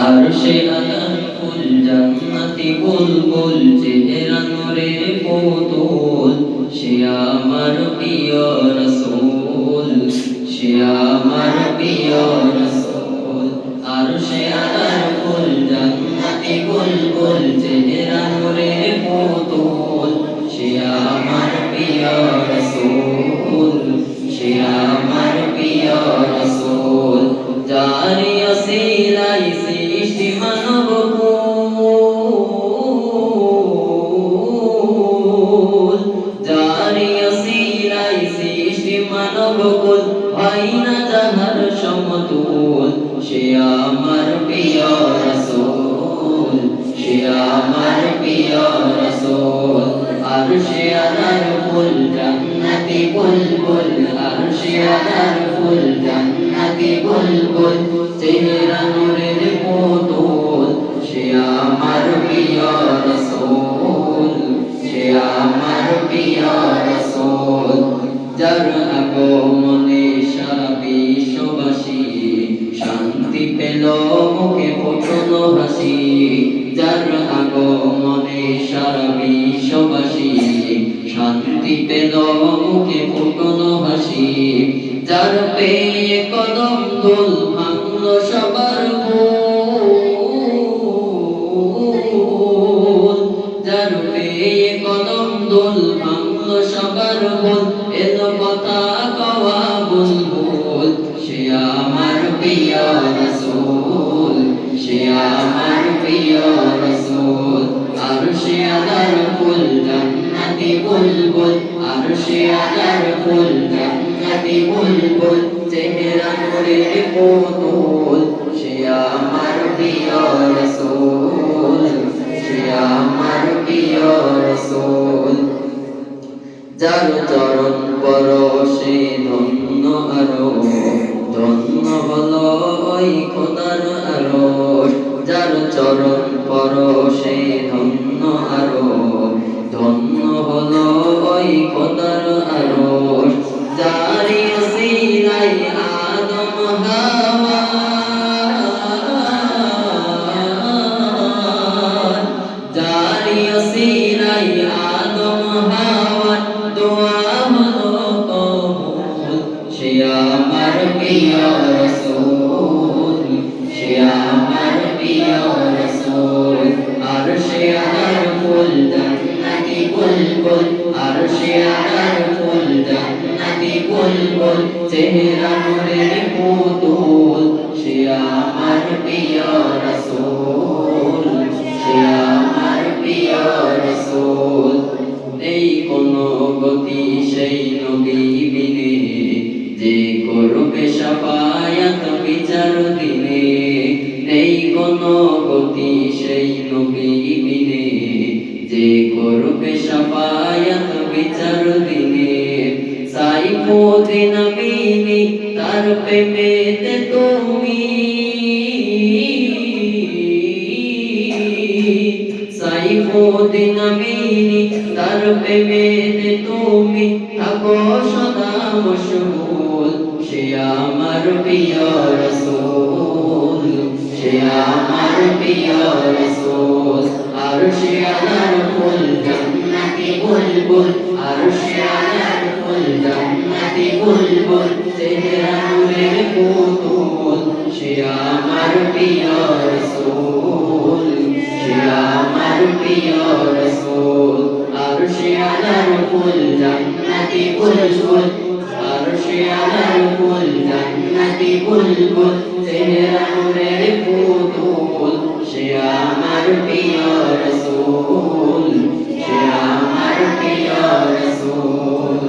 আরশে আলার ফুল জান্নাতি বুলবুল চেহারা নূরের পুতুল সে আমার প্রিয় রাসূল সে আমার প্রিয় রাসূল আরশে আলার ফুল জান্নাতি বুলবুল চেহারা নূরের পুতুল সে আমার প্রিয় রাসূল সে আমার প্রিয় রাসূল জারি ওসিলাই সৃষ্টি মানব কুল জারি ওসিলাই সৃষ্টি মানব কুল হয় না যাহার সমতুল সে আমার প্রিয় রাসূল সে আমার প্রিয় রাসূল আরশে আলার ফুল জান্নাতি বুলবুল আরশে আলার ফুল জান্নাতি বুলবুল চেহারা নূরের পুতুল সে আমার প্রিয় রাসূল সে আমার প্রিয় রাসূল যার আগমনে সারা বিশ্ববাসী শান্তি পেল মুখে ফুটলো হাসি যার আগমনে সারা বিশ্ববাসী শান্তি পেল মুখে ফুটলো হাসি যার পেয়ে কদম দোল ভাঙল সবার ভুল যার পেয়ে কদম দোল ভাঙল সবার ভুল এলো কথা কওয়া বুলবুল সে আমার প্রিয় রাসূল সে আমার প্রিয় রাসূল আরশে আলার ফুল জান্নাতি বুলবুল আরশে আলার ফুল জান্নাতি বুলবুল চেহারা নূরের পুতুল সে আমার প্রিয় রাসূল সে আমার প্রিয় রাসূল যার চরণ পরশে ধন্য আরো ধন্য হলো ওই খোদার আরশ যার চরণ পরশে ধন্য আরো ধন্য হলো ওই খোদার আরশ জারি ওসিলাই আদম হাওয়া জারি ওসিলাই আদম হাওয়া দোয়া হলো কবুল সে আমার প্রিয় রাসূল সে আমার প্রিয় রাসূল আরশে আলার ফুল জান্নাতি বুলবুল আরশে আলার ফুল জান্নাতি বুলবুল চেহারা নূরের পুতুল সে আমার প্রিয় রাসূল সে আমার প্রিয় রাসূল এই কোন গতি সেই নবী বিনে যে করবে শাফায়াত বিচার দিনে নেই কোন গতি সেই নবী বিনে যে করবে শাফায়াত বিচার দিনে সাইফুদ্দিন আমিনী তার প্রেমেতে তুমি সাইফুদ্দিন আমিনী তার প্রেমেতে তুমি থাকো সদা মশগুল সে আমার প্রিয় রাসূল সে আমার প্রিয় রাসূল আরশে আলার ফুল জান্নাতি বুলবুল আরশে আলার ফুল জান্নাতি বুলবুল চেহারা নূরের পুতুল সে আমার প্রিয় রাসূল সে আমার প্রিয় রাসূল আরশে আলার ফুল জান্নাতি বুলবুল আরশে আলার ফুল জান্নাতি বুলবুল চেহারা নূরের পুতুল সে আমার প্রিয় রাসূল সে আমার প্রিয় রাসূল